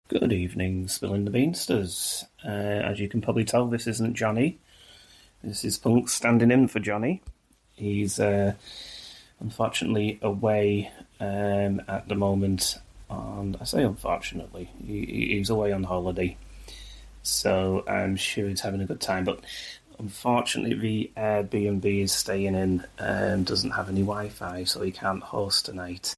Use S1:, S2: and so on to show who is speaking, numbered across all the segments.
S1: Good evening, Spilling the Beansters. As you can probably tell, this isn't Johnny. This is Punk standing in for Johnny. He's unfortunately away at the moment. And I say unfortunately, he's away on holiday. So I'm sure he's having a good time. But unfortunately, the Airbnb he's staying in doesn't have any Wi-Fi, so he can't host tonight.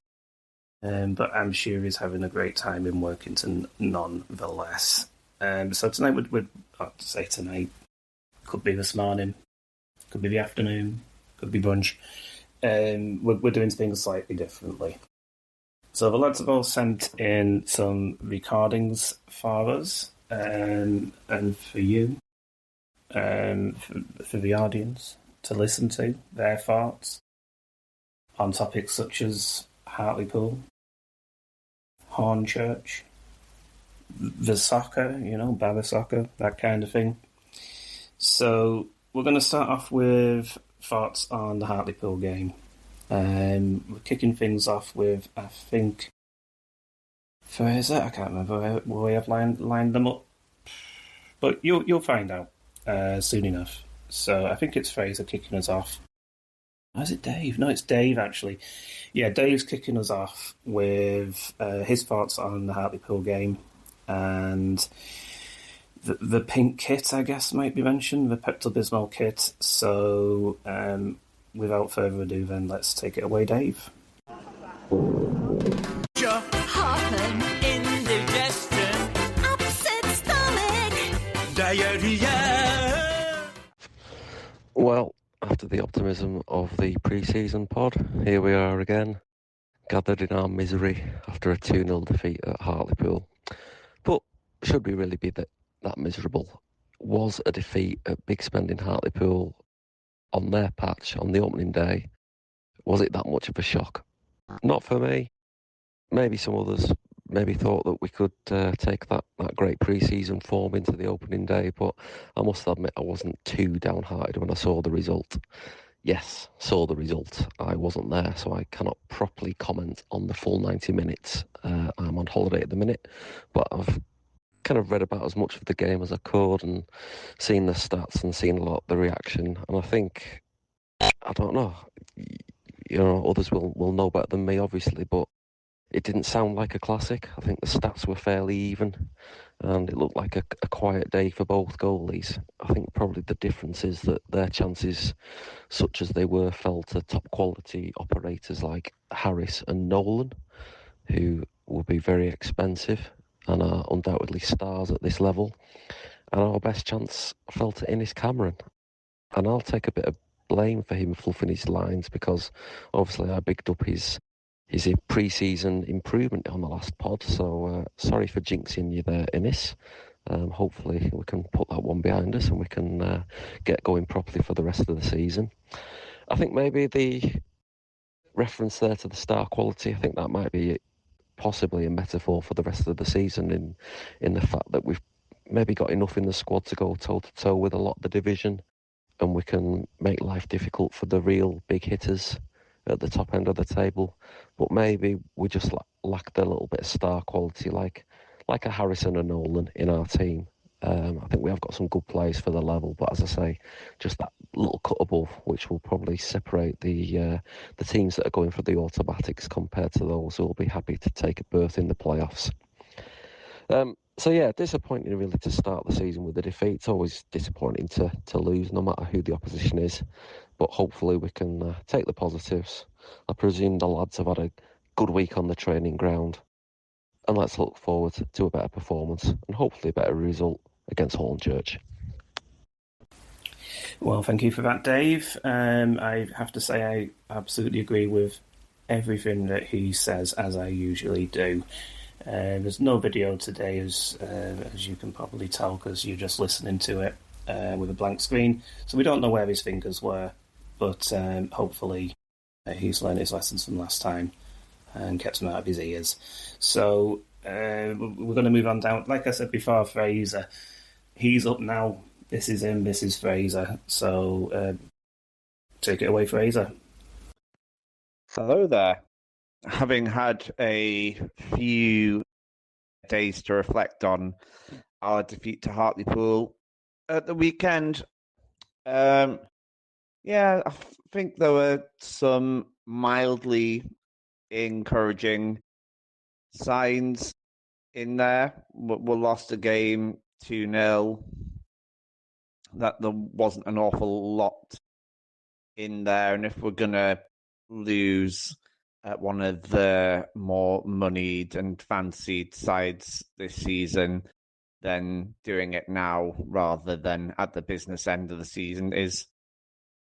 S1: But I'm sure he's having a great time in Workington nonetheless. So tonight would say tonight, could be this morning, could be the afternoon, could be brunch. We're doing things slightly differently. So the lads have all sent in some recordings for us, and for you, for the audience to listen to their thoughts on topics such as Hartlepool, Hornchurch, the soccer, Barrow soccer, that kind of thing. So we're going to start off with thoughts on the Hartlepool game. We're kicking things off with, I think, Fraser. I can't remember where we have lined them up, but you'll find out soon enough. So I think it's Fraser kicking us off. Oh, is it Dave? No, it's Dave, actually. Yeah, Dave's kicking us off with his thoughts on the Hartlepool game. And the pink kit, I guess, might be mentioned, the Pepto-Bismol kit. So without further ado, then, let's take it away, Dave.
S2: Heartburn, indigestion, upset stomach, diarrhea.
S3: Well, after the optimism of the pre-season pod, here we are again, gathered in our misery after a 2-0 defeat at Hartlepool. But should we really be that miserable? Was a defeat at Big Spending Hartlepool on their patch on the opening day, was it that much of a shock? Not for me. Maybe some others maybe thought that we could take that great pre-season form into the opening day, but I must admit I wasn't too downhearted when I saw the result. Yes, saw the result. I wasn't there, so I cannot properly comment on the full 90 minutes. I'm on holiday at the minute, but I've kind of read about as much of the game as I could and seen the stats and seen a lot of the reaction. And I think, I don't know, others will know better than me, obviously, but it didn't sound like a classic. I think the stats were fairly even, and it looked like a quiet day for both goalies. I think probably the difference is that their chances, such as they were, fell to top quality operators like Harris and Nolan, who will be very expensive and are undoubtedly stars at this level. And our best chance fell to Innes Cameron. And I'll take a bit of blame for him fluffing his lines, because obviously I bigged up his pre-season improvement on the last pod, so sorry for jinxing you there, Innes. Hopefully we can put that one behind us and we can get going properly for the rest of the season. I think maybe the reference there to the star quality, I think that might be possibly a metaphor for the rest of the season, in the fact that we've maybe got enough in the squad to go toe-to-toe with a lot of the division, and we can make life difficult for the real big hitters at the top end of the table. But maybe we just lack the little bit of star quality, like a Harrison and Nolan in our team. I think we have got some good players for the level, but as I say, just that little cut above, which will probably separate the teams that are going for the automatics compared to those who will be happy to take a berth in the playoffs. So yeah, disappointing really to start the season with a defeat. It's always disappointing to lose, no matter who the opposition is. But hopefully we can take the positives. I presume the lads have had a good week on the training ground. And let's look forward to a better performance and hopefully a better result against Hornchurch.
S1: Well, thank you for that, Dave. I have to say I absolutely agree with everything that he says, as I usually do. There's no video today, as you can probably tell, because you're just listening to it with a blank screen. So we don't know where his fingers were, but hopefully he's learned his lessons from last time and kept them out of his ears. So we're going to move on down. Like I said before, Fraser, he's up now. This is him, this is Fraser. So take it away, Fraser.
S4: Hello there. Having had a few days to reflect on our defeat to Hartlepool at the weekend. Yeah, I think there were some mildly encouraging signs in there. We lost a game 2-0. That there wasn't an awful lot in there, and if we're gonna lose at one of the more moneyed and fancied sides this season, then doing it now rather than at the business end of the season is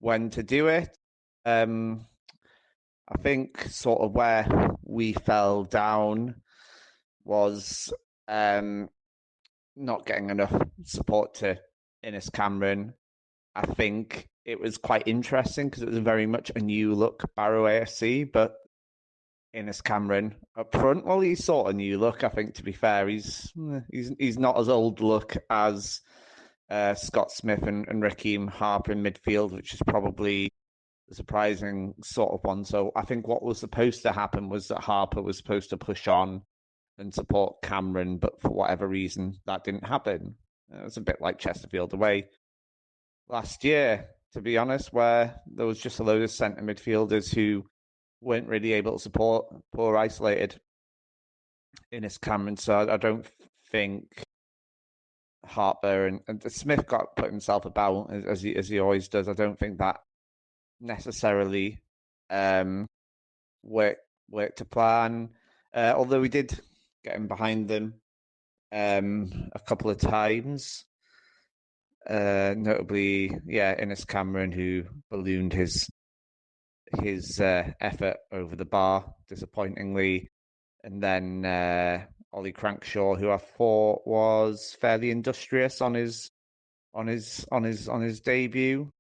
S4: when to do it. I think sort of where we fell down was not getting enough support to Innes Cameron. I think it was quite interesting because it was very much a new look Barrow AFC, but Innes Cameron up front, well, he's sort of new look. I think, to be fair, he's not as old look as Scott Smith and Raheem Harper in midfield, which is probably the surprising sort of one. So I think what was supposed to happen was that Harper was supposed to push on and support Cameron, but for whatever reason, that didn't happen. It was a bit like Chesterfield away last year, to be honest, where there was just a load of centre midfielders who weren't really able to support poor isolated Innes Cameron. So I don't think Harper and Smith got put himself about as he always does. I don't think that necessarily worked to plan. Although we did get him behind them a couple of times. Notably, Innes Cameron, who ballooned his effort over the bar disappointingly, and then Ollie Crankshaw, who I thought was fairly industrious on his debut.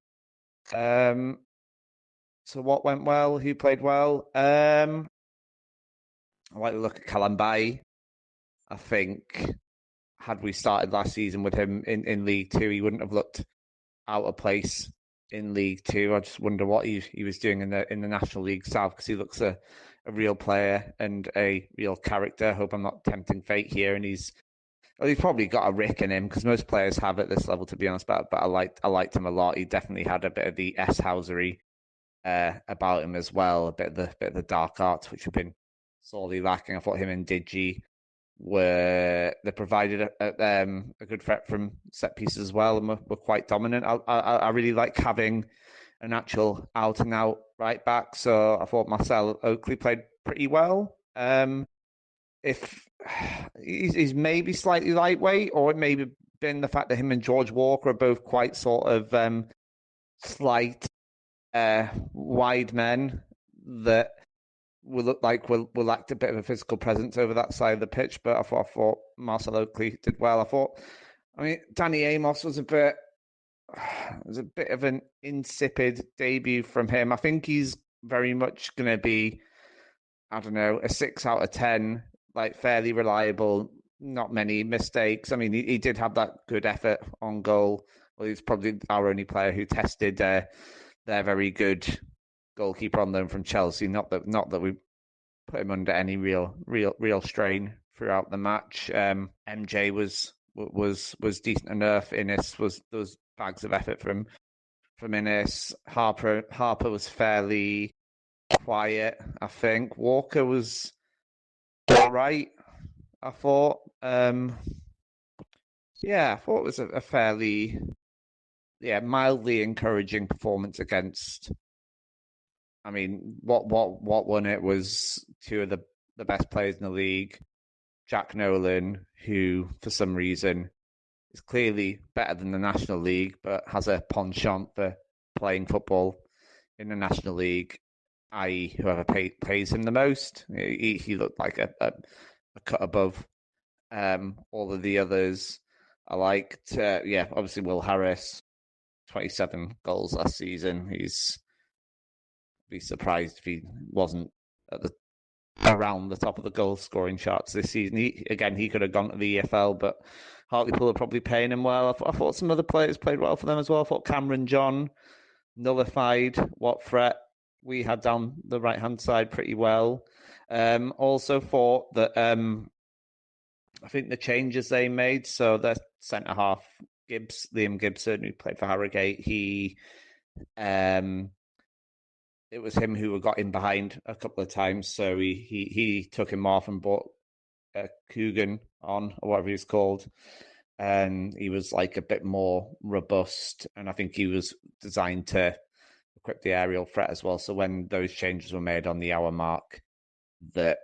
S4: So what went well? Who played well? I like to look at Kalambayi. I think had we started last season with him in League Two, he wouldn't have looked out of place in League Two. I just wonder what he was doing in the National League South, because he looks a real player and a real character. I hope I'm not tempting fate here, and he's probably got a rick in him, because most players have at this level, to be honest. But I liked him a lot. He definitely had a bit of the S-housery about him as well, a bit of the dark arts, which have been sorely lacking. I thought him and Digi they provided a good threat from set pieces as well, and were quite dominant. I really like having an actual out and out right back. So I thought Marcel Oakley played pretty well. If he's maybe slightly lightweight, or it may have been the fact that him and George Walker are both quite sort of slight, wide men that will look like will lack a bit of a physical presence over that side of the pitch. But I thought Marcel Oakley did well. Danny Amos was a bit of an insipid debut from him. I think he's very much going to be, I don't know, a 6 out of 10, like fairly reliable, not many mistakes. I mean, he did have that good effort on goal. Well, he's probably our only player who tested their very good goalkeeper on loan from Chelsea. Not that we put him under any real strain throughout the match. MJ was decent enough. Innes there was bags of effort from Innes. Harper was fairly quiet, I think. Walker was all right, I thought. I thought it was a fairly mildly encouraging performance against. I mean, what won it was two of the best players in the league. Jack Nolan, who for some reason is clearly better than the National League, but has a penchant for playing football in the National League, i.e. whoever pays him the most. He looked like a cut above all of the others. I liked, obviously Will Harris, 27 goals last season. Be surprised if he wasn't around the top of the goal scoring charts this season. He could have gone to the EFL, but Hartlepool are probably paying him well. I thought some other players played well for them as well. I thought Cameron John nullified what threat we had down the right hand side pretty well. Also thought that I think the changes they made, so the centre half Liam Gibson, who played for Harrogate, it was him who got in behind a couple of times, so he took him off and brought Coogan on, or whatever he's called, and he was like a bit more robust, and I think he was designed to equip the aerial threat as well. So when those changes were made on the hour mark, that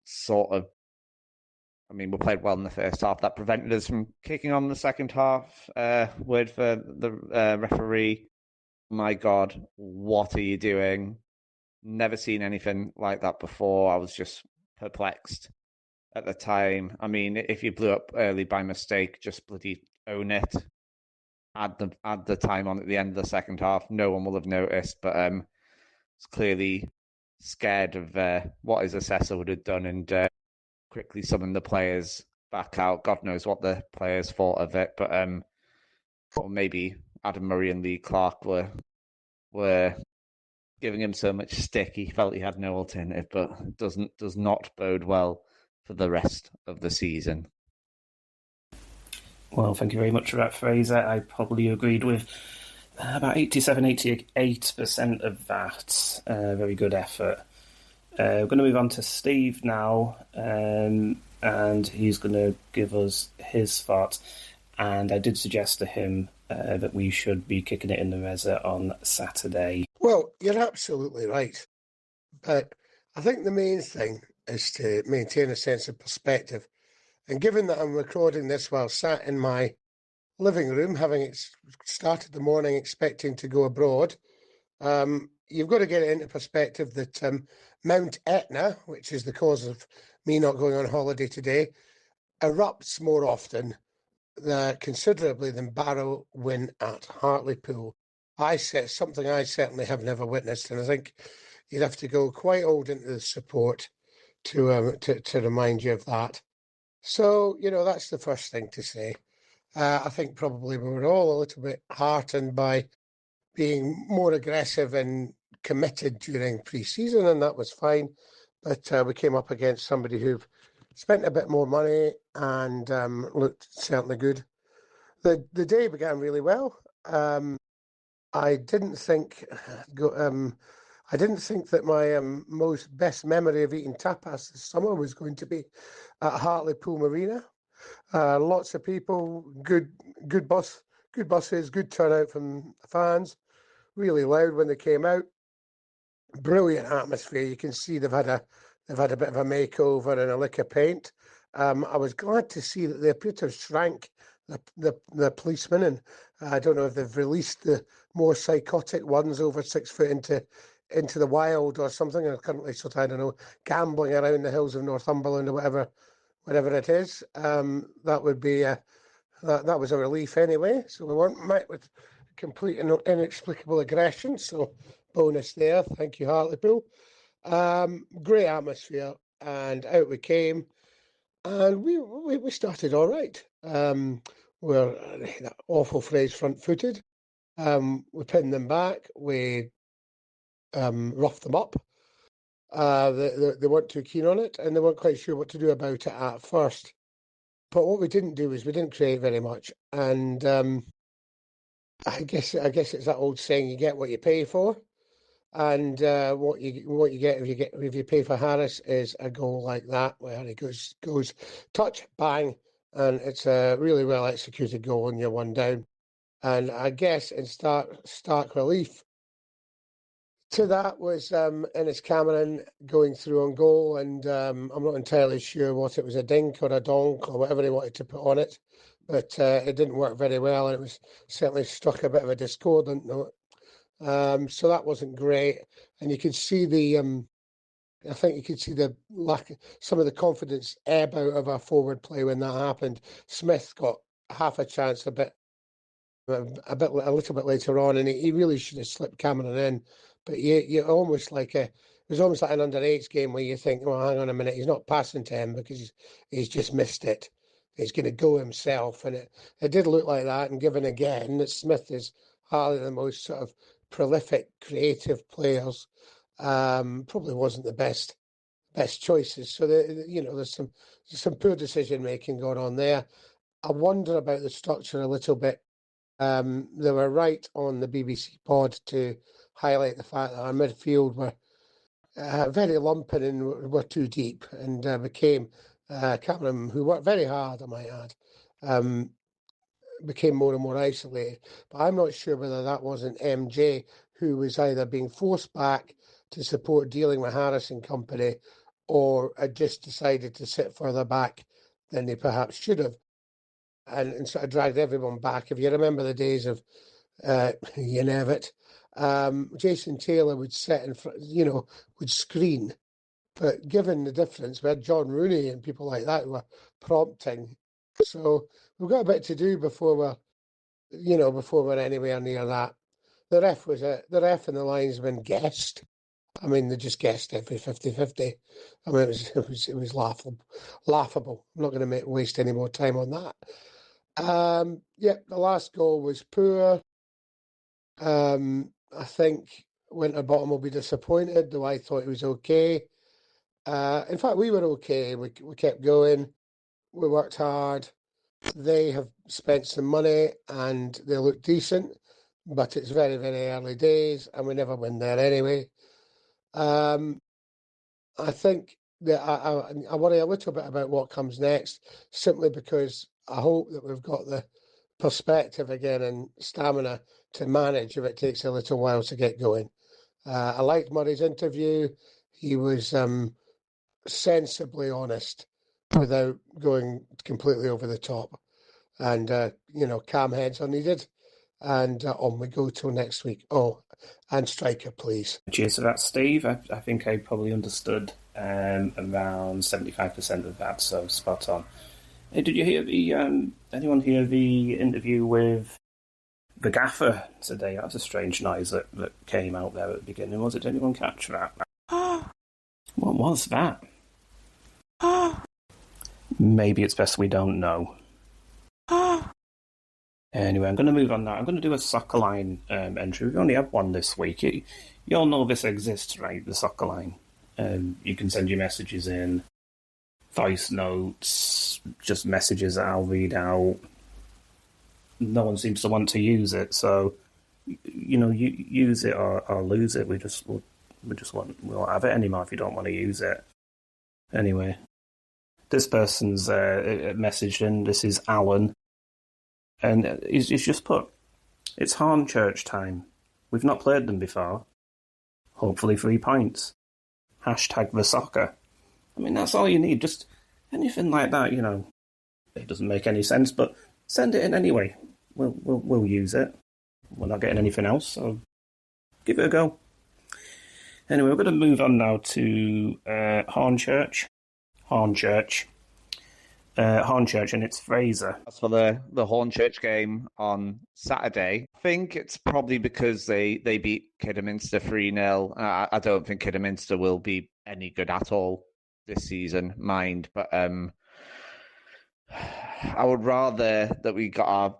S4: sort of, I mean, we played well in the first half. That prevented us from kicking on the second half. Word for the referee. My God, what are you doing? Never seen anything like that before. I was just perplexed at the time. I mean, if you blew up early by mistake, just bloody own it. Add the time on at the end of the second half. No one will have noticed, but it's clearly scared of what his assessor would have done, and quickly summoned the players back out. God knows what the players thought of it, but or maybe Adam Murray and Lee Clark were giving him so much stick he felt he had no alternative, but does not bode well for the rest of the season.
S1: Well, thank you very much for that, Fraser. I probably agreed with about 87-88% of that. Very good effort. We're going to move on to Steve now, and he's going to give us his thoughts. And I did suggest to him that we should be kicking it in the Reza on Saturday.
S5: Well, you're absolutely right. But I think the main thing is to maintain a sense of perspective. And given that I'm recording this while sat in my living room, having started the morning expecting to go abroad, you've got to get it into perspective that Mount Etna, which is the cause of me not going on holiday today, erupts more often considerably than Barrow win at Hartlepool. Something I certainly have never witnessed, and I think you'd have to go quite old into the support to remind you of that. So, that's the first thing to say. I think probably we were all a little bit heartened by being more aggressive and committed during pre-season, and that was fine. But we came up against somebody who've spent a bit more money and looked certainly good. The day began really well. I didn't think that my best memory of eating tapas this summer was going to be at Hartlepool Marina. Lots of people, good buses, good turnout from fans. Really loud when they came out. Brilliant atmosphere. You can see they've had a bit of a makeover and a lick of paint. I was glad to see that they appear to have shrank the policemen, and I don't know if they've released the more psychotic ones over 6 foot into the wild or something. They're currently I don't know, gambling around the hills of Northumberland or whatever it is. That would be that was a relief anyway. So we weren't met with complete and inexplicable aggression. So bonus there. Thank you, Hartlepool. Great atmosphere, and out we came, and we started all right. We're that awful phrase, front-footed. We pinned them back. We roughed them up. They weren't too keen on it, and they weren't quite sure what to do about it at first. But what we didn't do is we didn't create very much, and I guess it's that old saying: you get what you pay for. And what you get if you pay for Harris is a goal like that, where he goes touch, bang, and it's a really well executed goal, and you're one down. And I guess in stark relief to that was Ennis Cameron going through on goal, and I'm not entirely sure what it was, a dink or a donk or whatever he wanted to put on it, but it didn't work very well, and it was certainly struck a bit of a discordant note. So that wasn't great, and you could see I think you could see the some of the confidence ebb out of our forward play when that happened. Smith got half a chance a little bit later on, and he really should have slipped Cameron in. But you almost like it was almost like an under-8s game where you think, well, hang on a minute, he's not passing to him because he's just missed it. He's going to go himself, and it did look like that. And given again that Smith is hardly the most sort of prolific, creative players, probably wasn't the best best choices. So there's some poor decision making going on there. I wonder about the structure a little bit. They were right on the BBC pod to highlight the fact that our midfield were very lumping and were too deep, and became Cameron, who worked very hard, I might add, became more and more isolated. But I'm not sure whether that wasn't MJ, who was either being forced back to support dealing with Harris and company, or had just decided to sit further back than they perhaps should have, and sort of dragged everyone back. If you remember the days of Yenevet, Jason Taylor would sit in front, would screen. But given the difference, we had John Rooney and people like that who were prompting. So we've got a bit to do before we're anywhere near that. The ref and the linesman guessed. I mean, they just guessed every 50-50. I mean, it was laughable. I'm not going to waste any more time on that. The last goal was poor. I think Winterbottom will be disappointed, though I thought it was okay. In fact, we were okay. We kept going. We worked hard. They have spent some money and they look decent, but it's very, very early days and we never win there anyway. I think that I worry a little bit about what comes next, simply because I hope that we've got the perspective again and stamina to manage if it takes a little while to get going. I liked Murray's interview. He was sensibly honest without going completely over the top. And, calm heads are needed. And on we go till next week. Oh, and striker, please.
S1: Cheers for that, Steve. I think I probably understood around 75% of that, so spot on. Hey, did you hear anyone hear the interview with the gaffer today? That was a strange noise that came out there at the beginning. Did anyone catch that? What was that? Maybe it's best we don't know. Anyway, I'm going to move on now. I'm going to do a soccer line entry. We've only had one this week. You all know this exists, right? The soccer line. You can send your messages in, voice notes, just messages that I'll read out. No one seems to want to use it, so you use it or lose it. We won't have it anymore if you don't want to use it. Anyway, this person's messaged in. This is Alan. And he's just put, it's Hornchurch time. We've not played them before. Hopefully 3 points. Hashtag the soccer. I mean, that's all you need. Just anything like that, It doesn't make any sense, but send it in anyway. We'll use it. We're not getting anything else, so give it a go. Anyway, we're going to move on now to Hornchurch. Hornchurch, and it's Fraser.
S4: As for the Hornchurch game on Saturday, I think it's probably because they beat Kidderminster 3-0. I don't think Kidderminster will be any good at all this season, mind. But I would rather that we got our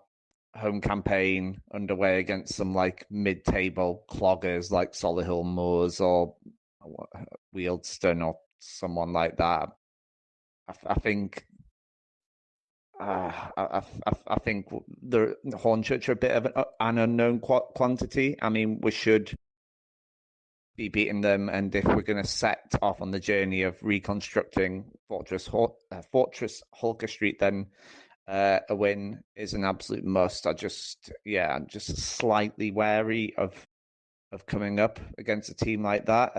S4: home campaign underway against some mid-table cloggers like Solihull Moors or Wealdstone or someone like that. I think the Hornchurch are a bit of an unknown quantity. I mean, we should be beating them, and if we're going to set off on the journey of reconstructing Fortress Holker Street, then a win is an absolute must. I'm just slightly wary of coming up against a team like that.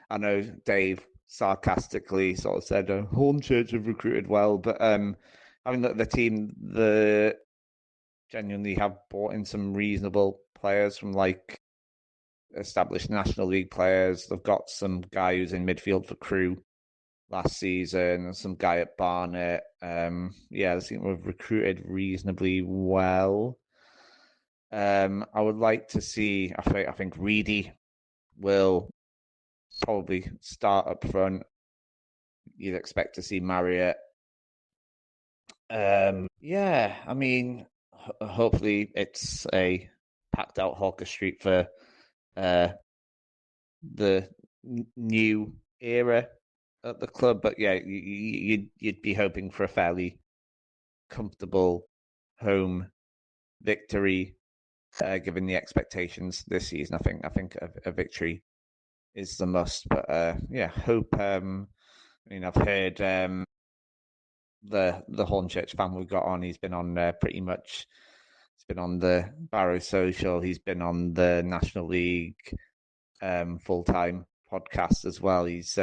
S4: I know Dave sarcastically sort of said Hornchurch have recruited well, but I mean, the team genuinely have brought in some reasonable players from established National League players. They've got some guy who's in midfield for Crewe last season, and some guy at Barnet. I think we've recruited reasonably well. I would like to see. I think Reedy will probably start up front. You'd expect to see Marriott. I mean, hopefully it's a packed out Holker Street for the new era at the club, but yeah, you'd be hoping for a fairly comfortable home victory, given the expectations this season. I think a victory is the must. But yeah, hope. I mean, I've heard the Hornchurch fan we got on. He's been on pretty much. He's been on the Barrow Social. He's been on the National League full time podcast as well. He's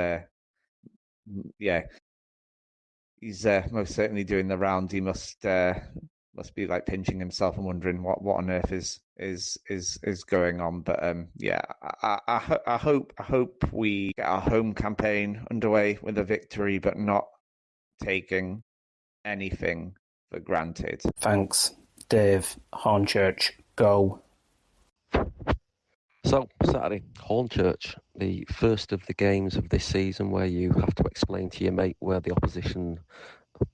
S4: he's most certainly doing the round. He must be like pinching himself and wondering what on earth is going on. But yeah, I hope we get our home campaign underway with a victory, but not taking anything for granted.
S1: Thanks, Dave. Hornchurch, go.
S3: So, Saturday, Hornchurch, the first of the games of this season where you have to explain to your mate where the opposition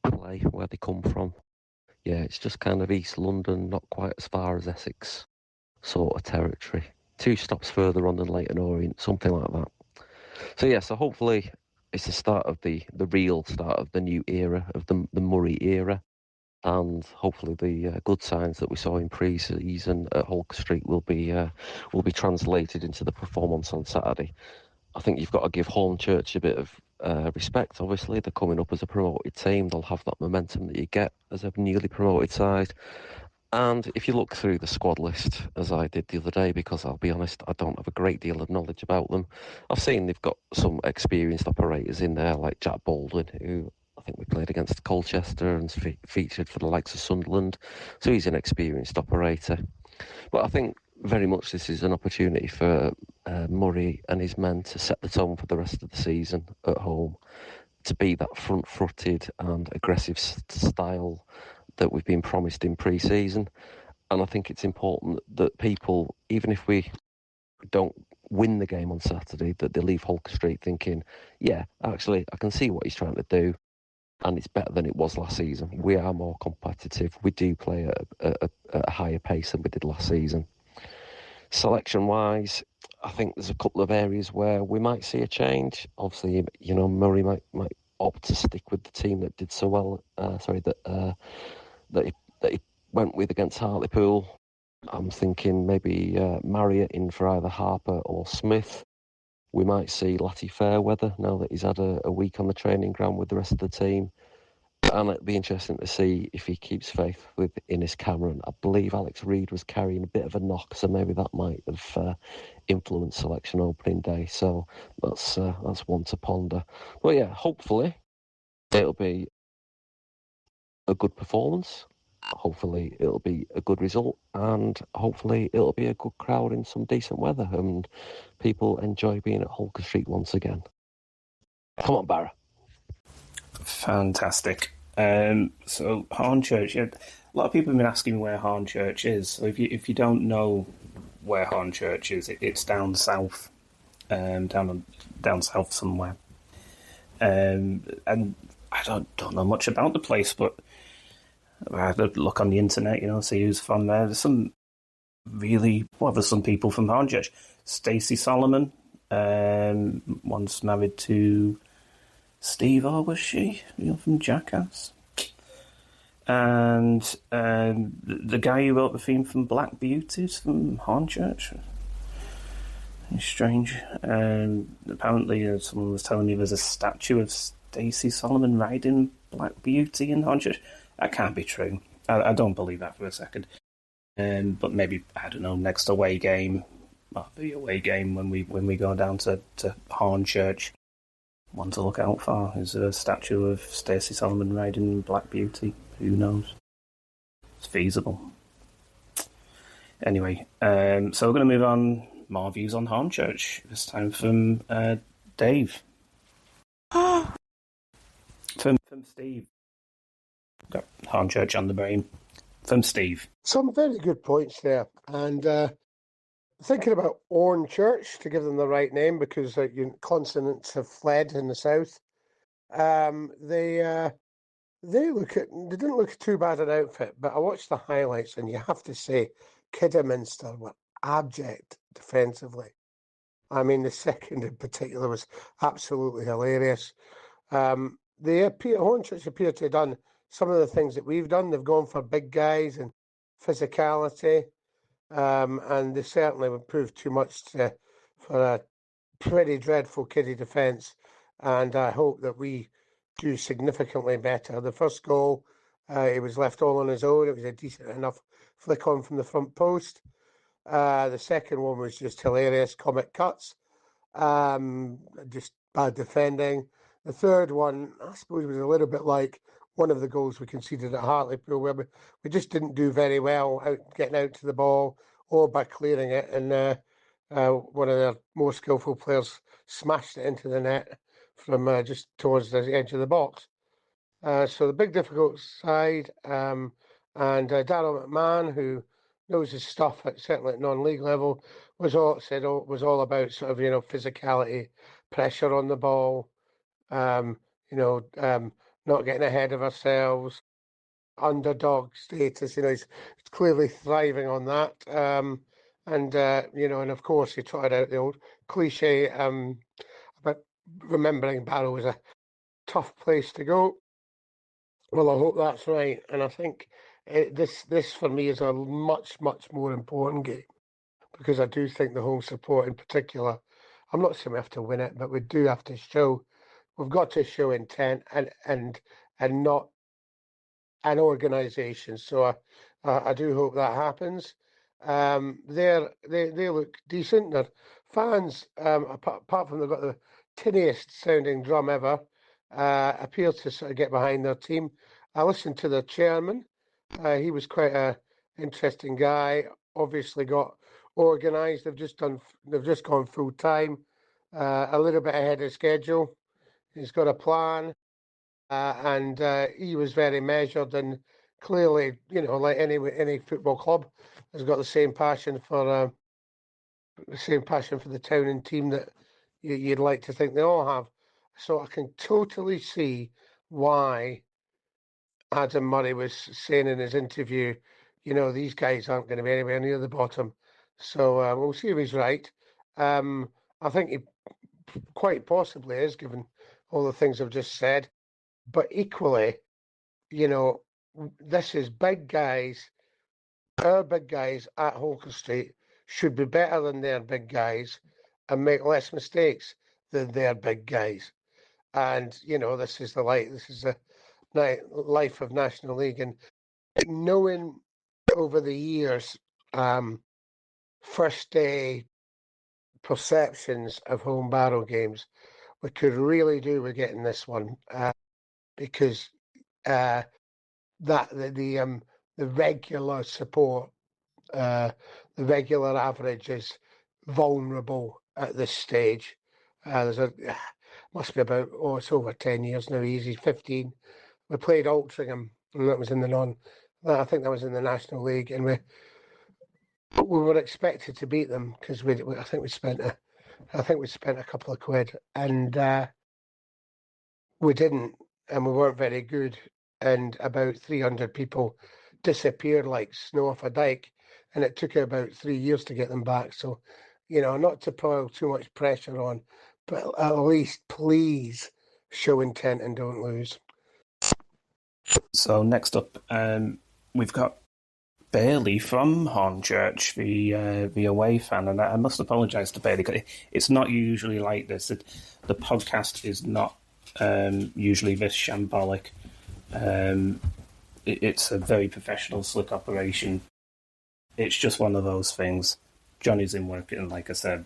S3: play, where they come from. Yeah, it's just kind of East London, not quite as far as Essex sort of territory. 2 stops further on than Leyton Orient, something like that. So yeah, so hopefully it's the start of the real start of the new era, of the Murray era. And hopefully the good signs that we saw in pre-season at Holker Street will be translated into the performance on Saturday. I think you've got to give Hornchurch a bit of respect. Obviously, they're coming up as a promoted team. They'll have that momentum that you get as a newly promoted side. And if you look through the squad list, as I did the other day, because I'll be honest, I don't have a great deal of knowledge about them, I've seen they've got some experienced operators in there, like Jack Baldwin, who I think we played against Colchester and featured for the likes of Sunderland. So he's an experienced operator. But I think very much this is an opportunity for Murray and his men to set the tone for the rest of the season at home, to be that front-footed and aggressive style that we've been promised in pre-season. And I think it's important that people, even if we don't win the game on Saturday, that they leave Holker Street thinking, yeah, actually, I can see what he's trying to do, and it's better than it was last season. We are more competitive. We do play at a higher pace than we did last season. Selection-wise, I think there's a couple of areas where we might see a change. Obviously, you know, Murray might opt to stick with the team that did so well. That he went with against Hartlepool. I'm thinking maybe Marriott in for either Harper or Smith. We might see Latty Fairweather now that he's had a week on the training ground with the rest of the team. And it'd be interesting to see if he keeps faith with Innes Cameron. I believe Alex Reid was carrying a bit of a knock, so maybe that might have influenced selection opening day. So that's one to ponder. But yeah, hopefully it'll be a good performance. Hopefully it'll be a good result, and hopefully it'll be a good crowd in some decent weather, and people enjoy being at Holker Street once again. Come on, Barrow.
S1: Fantastic. So Hornchurch, yeah, a lot of people have been asking where Hornchurch is. So if you don't know where Hornchurch is, it's down south, down south somewhere. And I don't know much about the place, but I had a look on the internet, you know, see who's from there. There's some there's some people from Hornchurch. Stacey Solomon, once married to Steve, or was she? You know, from Jackass. And the guy who wrote the theme from Black Beauties from Hornchurch. It's strange. Apparently, someone was telling me there's a statue of Stacey Solomon riding Black Beauty in Hornchurch. That can't be true. I don't believe that for a second. But maybe, I don't know, next away game, the away game when we go down to Hornchurch, one to look out for is a statue of Stacey Solomon riding Black Beauty. Who knows? It's feasible. Anyway, so we're going to move on. More views on Hornchurch. This time from Dave. from Steve. Got Hornchurch on the brain. From Steve.
S5: Some very good points there. And thinking about Hornchurch, to give them the right name, because consonants have fled in the south. They didn't look too bad an outfit, but I watched the highlights, and you have to say Kidderminster were abject defensively. I mean, the second in particular was absolutely hilarious. Hornchurch appear to have done some of the things that we've done. They've gone for big guys and physicality, and they certainly would prove too much for a pretty dreadful kiddie defence. And I hope that we do significantly better. The first goal, he was left all on his own. It was a decent enough flick on from the front post. The second one was just hilarious, comic cuts, just bad defending. The third one, I suppose, was a little bit like one of the goals we conceded at Hartlepool, where we just didn't do very well getting out to the ball or by clearing it. And one of their more skillful players smashed it into the net from just towards the edge of the box. So the big difficult side, and Darryl McMahon, who knows his stuff, certainly at non-league level, was all about sort of physicality, pressure on the ball, not getting ahead of ourselves, underdog status. He's clearly thriving on that. And of course he trotted out the old cliche about remembering Barrow was a tough place to go. Well, I hope that's right, and I think this for me is a much more important game, because I do think the home support in particular. I'm not saying we have to win it, but we do have to show. We've got to show intent and not an organisation. So I do hope that happens. They look decent. Their fans, apart from they've got the tinniest sounding drum ever, appear to sort of get behind their team. I listened to the chairman. He was quite a interesting guy. Obviously got organised. They've just gone full time, a little bit ahead of schedule. He's got a plan, and he was very measured and clearly, like any football club, has got the same passion for the town and team that you'd like to think they all have. So I can totally see why Adam Murray was saying in his interview, these guys aren't going to be anywhere near the bottom. So we'll see if he's right. I think he quite possibly is, given all the things I've just said. But equally, this is big guys. Our big guys at Holker Street should be better than their big guys and make less mistakes than their big guys. And this is the life of National League, and knowing over the years first day perceptions of home Barrow games, we could really do with getting this one, because the regular support, the regular average is vulnerable at this stage. Must be about, it's over 10 years now, easy, 15. We played Altrincham, and that was I think that was in the National League, and we were expected to beat them because I think we spent a couple of quid, and we didn't, and we weren't very good, and about 300 people disappeared like snow off a dike, and it took about 3 years to get them back. So, not to pile too much pressure on, but at least please show intent and don't lose.
S1: So next up, we've got Bailey from Hornchurch, the away fan, and I must apologise to Bailey because it's not usually like this. The podcast is not usually this shambolic. It's a very professional, slick operation. It's just one of those things. Johnny's in working, like I said,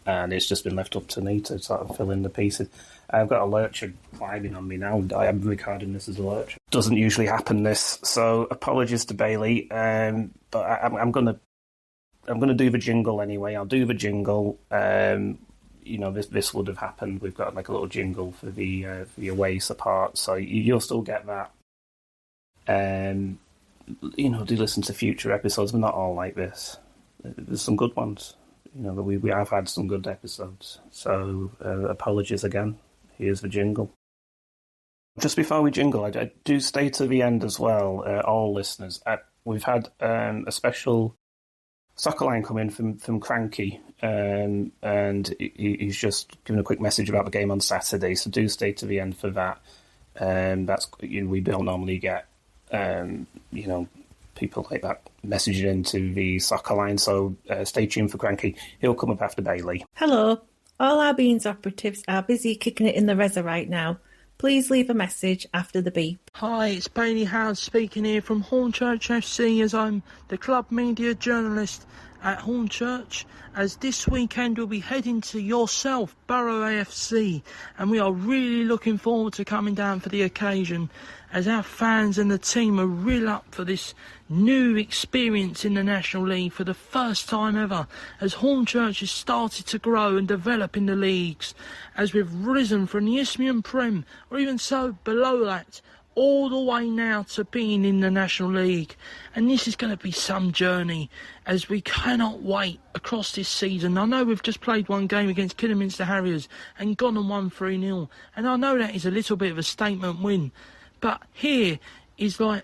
S1: and it's just been left up to me to sort of fill in the pieces. I've got a lurcher climbing on me now. I am recording this as a lurcher. Doesn't usually happen this, so apologies to Bailey. But I'm gonna do the jingle anyway. I'll do the jingle. This would have happened. We've got like a little jingle for the away support, so you'll still get that. Do listen to future episodes. They're not all like this. There's some good ones. But we have had some good episodes. So apologies again. Here's the jingle. Just before we jingle, I do stay to the end as well, all listeners. We've had a special Soccer line come in from Cranky, and he's just given a quick message about the game on Saturday, so do stay to the end for that. That's we don't normally get people like that messaging into the soccer line, so stay tuned for Cranky. He'll come up after Bailey.
S6: Hello. All our Beans operatives are busy kicking it in the Reza right now. Please leave a message after the beep.
S7: Hi, it's Bailey Howard speaking here from Hornchurch FC, as I'm the club media journalist at Hornchurch, as this weekend we'll be heading to yourself, Barrow AFC, and we are really looking forward to coming down for the occasion, as our fans and the team are real up for this new experience in the National League for the first time ever, as Hornchurch has started to grow and develop in the leagues, as we've risen from the Isthmian Prem, or even so below that, all the way now to being in the National League. And this is going to be some journey, as we cannot wait across this season. I know we've just played one game against Kidderminster Harriers and gone and won 3-0, and I know that is a little bit of a statement win, but here is like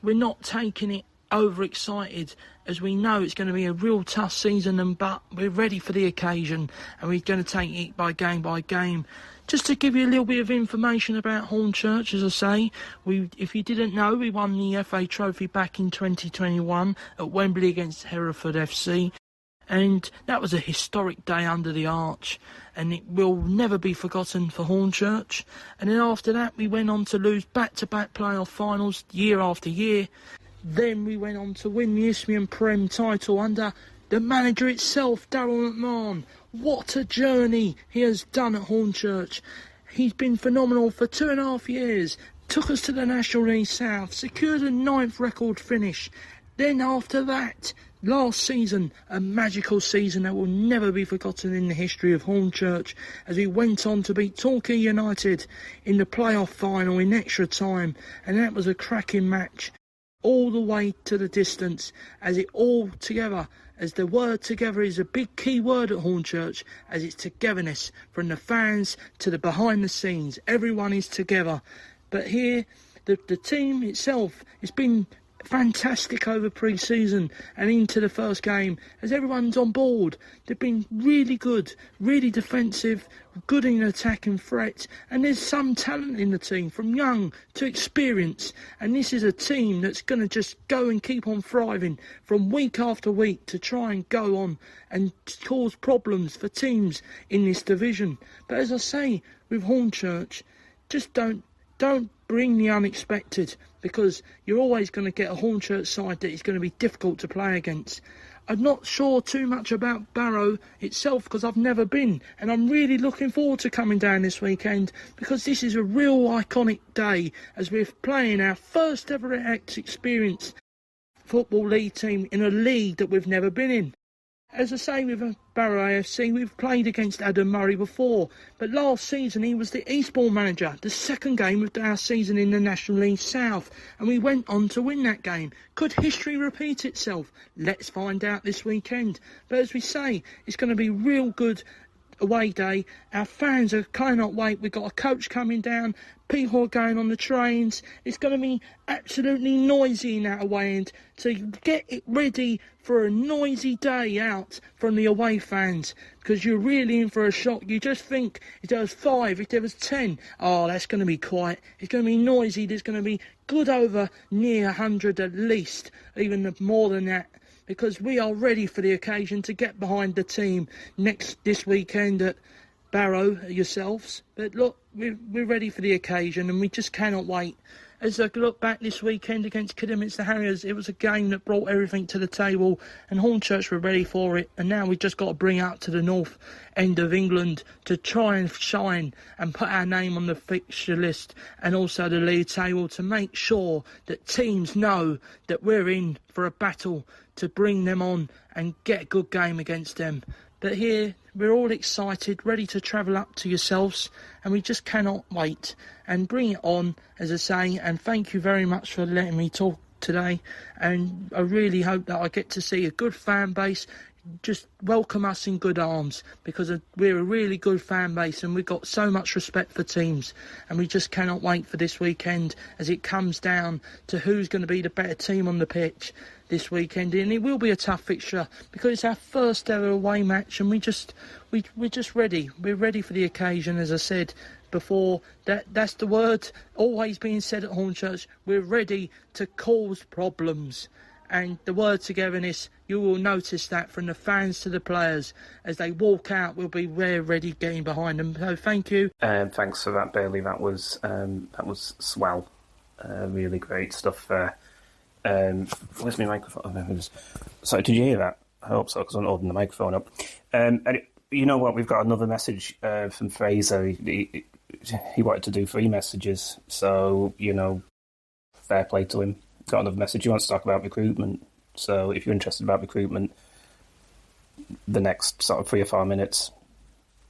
S7: we're not taking it overexcited, as we know it's going to be a real tough season, but we're ready for the occasion, and we're going to take it by game. Just to give you a little bit of information about Hornchurch, as I say, if you didn't know, we won the FA Trophy back in 2021 at Wembley against Hereford FC, and that was a historic day under the arch, and it will never be forgotten for Hornchurch. And then after that, we went on to lose back-to-back playoff finals year after year. Then we went on to win the Isthmian Prem title under the manager itself, Darryl McMahon. What a journey he has done at Hornchurch. He's been phenomenal for 2.5 years. Took us to the National League South, secured a 9th record finish. Then after that, last season, a magical season that will never be forgotten in the history of Hornchurch, as we went on to beat Torquay United in the playoff final in extra time, and that was a cracking match. All the way to the distance, as it all together, as the word together is a big key word at Hornchurch, as it's togetherness, from the fans to the behind the scenes. Everyone is together. But here, the team itself has been fantastic over pre-season and into the first game, as everyone's on board. They've been really good, really defensive, good in attack and threat, and there's some talent in the team, from young to experience, and this is a team that's going to just go and keep on thriving from week after week to try and go on and cause problems for teams in this division. But as I say, with Hornchurch, just don't bring the unexpected, because you're always going to get a Hornchurch side that is going to be difficult to play against. I'm not sure too much about Barrow itself, because I've never been, and I'm really looking forward to coming down this weekend, because this is a real iconic day, as we're playing our first ever experience Football League team in a league that we've never been in. As I say, with Barrow AFC, we've played against Adam Murray before, but last season he was the Eastbourne manager, the second game of our season in the National League South, and we went on to win that game. Could history repeat itself? Let's find out this weekend. But as we say, it's going to be real good away day. Our fans cannot wait. We've got a coach coming down, people are going on the trains. It's going to be absolutely noisy in that away end, so get it ready for a noisy day out from the away fans, because you're really in for a shock. You just think, if there was 5, if there was 10, that's going to be quiet, it's going to be noisy. There's going to be good over near 100 at least, even more than that, because we are ready for the occasion to get behind the team this weekend at Barrow yourselves. But look, we're ready for the occasion, and we just cannot wait. As I look back this weekend against Kidderminster Harriers, it was a game that brought everything to the table, and Hornchurch were ready for it, and now we've just got to bring it up to the north end of England to try and shine and put our name on the fixture list and also the league table, to make sure that teams know that we're in for a battle to bring them on and get a good game against them. But here, we're all excited, ready to travel up to yourselves, and we just cannot wait. And bring it on, as I say, and thank you very much for letting me talk today. And I really hope that I get to see a good fan base, just welcome us in good arms, because we're a really good fan base and we've got so much respect for teams, and we just cannot wait for this weekend as it comes down to who's going to be the better team on the pitch this weekend. And it will be a tough fixture because it's our first ever away match, and we're just ready. We're ready for the occasion, as I said before. That's the word always being said at Hornchurch. We're ready to cause problems. And the word togetherness, you will notice that from the fans to the players. As they walk out, we'll be ready getting behind them. So thank you.
S1: Thanks for that, Bailey. That was swell. Really great stuff there. Where's my microphone? Sorry, did you hear that? I hope so, because I'm holding the microphone up. And you know what? We've got another message from Fraser. He wanted to do 3 messages. So, fair play to him. Got another message. He wants to talk about recruitment. So if you're interested about recruitment, the next sort of 3 or 4 minutes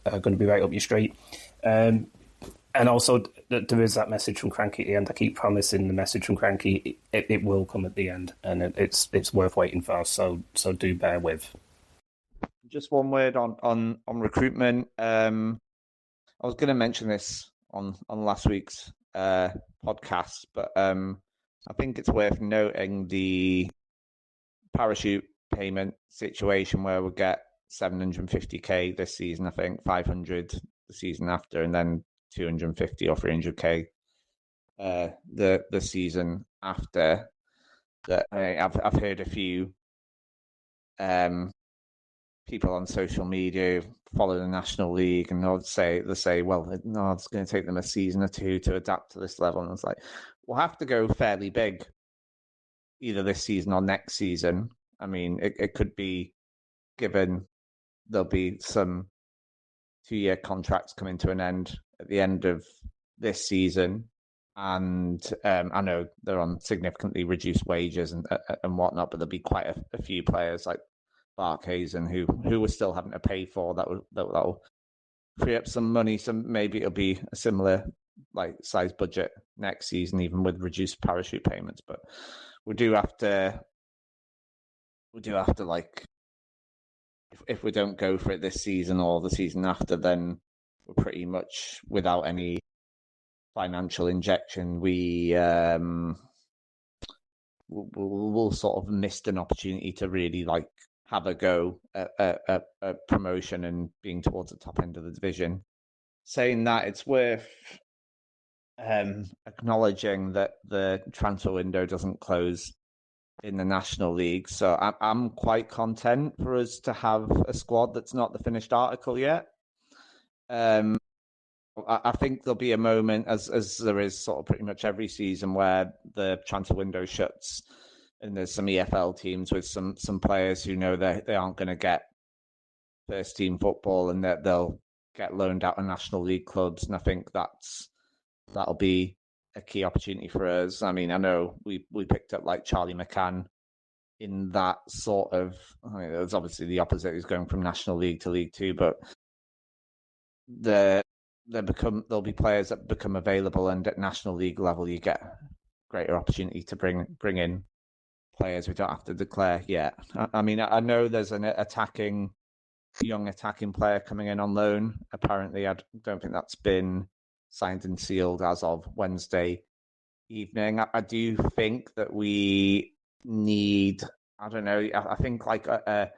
S1: are going to be right up your street. And also, there is that message from Cranky at the end. I keep promising the message from Cranky. It will come at the end, and it's worth waiting for. So do bear with.
S4: Just one word on recruitment. I was going to mention this on last week's podcast, but I think it's worth noting the parachute payment situation where we'll get 750k this season, I think 500 the season after, and then 250 or 300k the season after. That I've heard a few people on social media follow the National League, and they'll say, well, no, it's going to take them a season or 2 to adapt to this level. And it's like, we'll have to go fairly big either this season or next season. I mean, it could be, given there'll be some 2-year contracts coming to an end at the end of this season. And I know they're on significantly reduced wages and whatnot, but there'll be quite a few players like Barkhazen who we're still having to pay for. That'll free up some money. So maybe it'll be a similar size budget next season, even with reduced parachute payments. But we do have to if we don't go for it this season or the season after, then we're pretty much without any financial injection. We'll sort of missed an opportunity to really have a go at promotion and being towards the top end of the division. Saying that, it's worth acknowledging that the transfer window doesn't close in the National League. So I'm quite content for us to have a squad that's not the finished article yet. I think there'll be a moment, as there is sort of pretty much every season, where the transfer window shuts and there's some EFL teams with some players who know they aren't going to get first team football and that they'll get loaned out of National League clubs. And I think that'll be a key opportunity for us. I mean, I know we picked up Charlie McCann in that sort of, there's obviously the opposite, who's going from National League to League Two, but there'll be players that become available, and at National League level you get greater opportunity to bring in players we don't have to declare yet. I mean, I know there's an young attacking player coming in on loan. Apparently, I don't think that's been signed and sealed as of Wednesday evening. I do think that we need, I don't know, I think a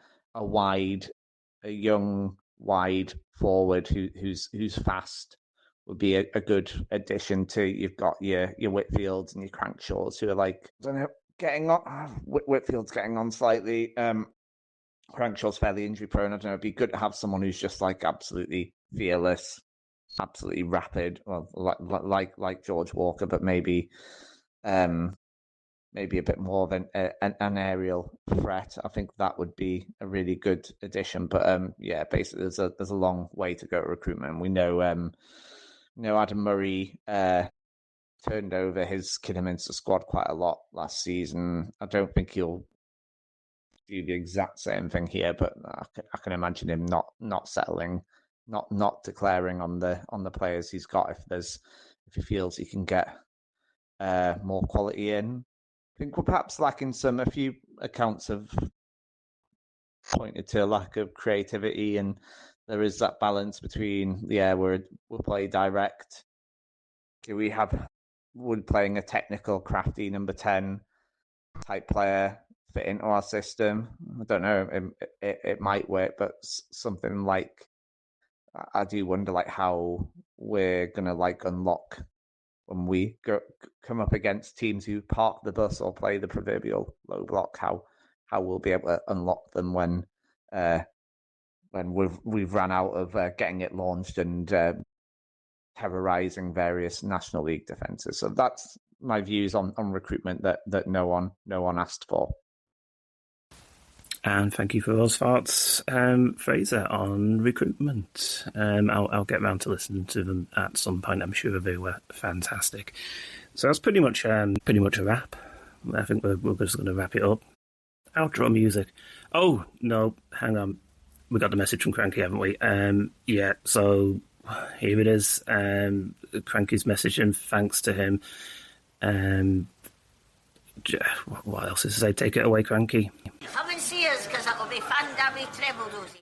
S4: young wide forward who's fast would be a good addition to. You've got your Whitfields and your Crankshaws who are I don't know, getting on. Whitfield's getting on slightly. Crankshaw's fairly injury prone. I don't know. It'd be good to have someone who's just absolutely fearless, absolutely rapid, well, like George Walker, but maybe a bit more of an aerial threat. I think that would be a really good addition. But basically, there's a long way to go at recruitment. We know Adam Murray turned over his Kidderminster squad quite a lot last season. I don't think he'll do the exact same thing here, but I can imagine him not settling, not declaring on the players he's got if he feels he can get more quality in. I think we're perhaps lacking a few accounts of pointed to a lack of creativity, and there is that balance between we'll play direct. Do we have Would playing a technical, crafty number 10 type player fit into our system? I don't know. It might work, but something like, I do wonder like how we're gonna like unlock when we come up against teams who park the bus or play the proverbial low block. How we'll be able to unlock them when we've ran out of getting it launched and terrorizing various National League defences. So that's my views on recruitment that no one asked for.
S1: And thank you for those thoughts, Fraser, on recruitment. I'll get round to listening to them at some point. I'm sure they were fantastic. So that's pretty much a wrap. I think we're just going to wrap it up. Outro music. Oh no, hang on. We got the message from Cranky, haven't we? Yeah. So here it is. Cranky's message, and thanks to him. What else is to say? Take it away, Cranky.
S8: Come and see us, because that will be fun, Davy Treble Dozy.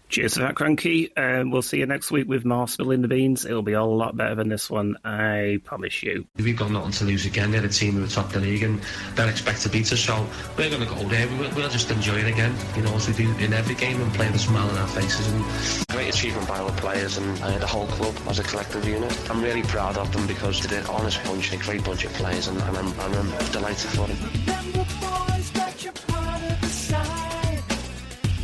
S1: Cheers for that, Cranky. We'll see you next week with more Spilling the Beans. It'll be a lot better than this one, I promise you.
S9: We've got nothing to lose again. They're a team who are top of the league and they'll expect to beat us, so we're going to go there. We'll just enjoy it again, as we do in every game, and play with a smile on our faces. And
S3: Great achievement by all the players and the whole club as a collective unit. I'm really proud of them because they're an honest bunch, a great bunch of players, and I'm delighted for them.
S2: Remember, boys, that you're part of the side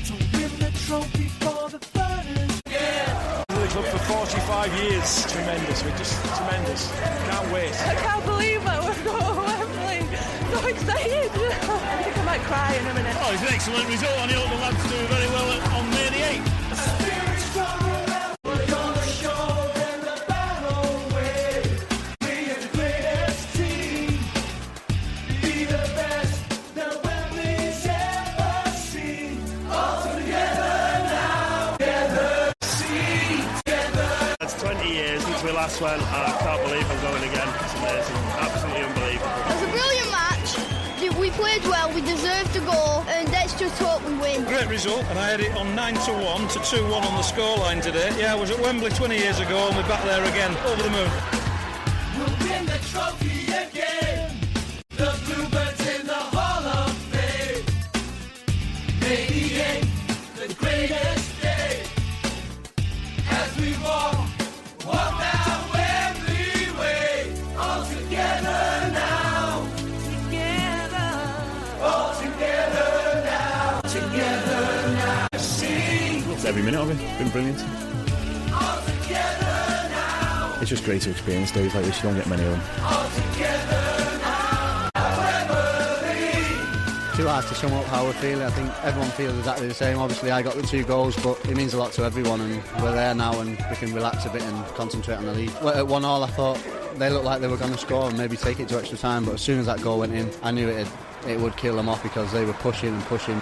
S2: to win the trophy for the furnace. Yeah!
S10: The club for 45 years. Tremendous. We're just tremendous. Can't wait.
S11: I can't believe it. We've got Wembley. So excited. I think I might cry in a minute.
S10: Oh, it's an excellent result. I hope the lads do very well on May the 8th.
S2: We're gonna show them the Barrow way. We are the greatest team. Be the best that Wembley's ever seen. All together now. Together. See. Together.
S10: That's 20 years since we last went. I can't believe I'm going again. It's amazing. Absolutely unbelievable.
S12: It was a brilliant match. We played well, we deserved to go, and let's just hope we win.
S10: Great result, and I had it on 9-1 to 2-1 on the scoreline today. Yeah, I was at Wembley 20 years ago, and we're back there again. Over the moon.
S2: We'll win the trophy again. The Bluebirds in the Hall of Fame. May the 8th, the greatest day. As we walk down Wembley Way. All together now. All together now. Together now. Sing.
S13: Every minute of it, been brilliant.
S2: All together now.
S13: It's just great to experience days like this. You don't get many of them.
S2: All together now. Wembley.
S14: Too hard to sum up how we're feeling. I think everyone feels exactly the same. Obviously, I got the 2 goals, but it means a lot to everyone, and we're there now, and we can relax a bit and concentrate on the league. At 1-1, I thought they looked like they were going to score and maybe take it to extra time, but as soon as that goal went in, I knew it would kill them off because they were pushing and pushing.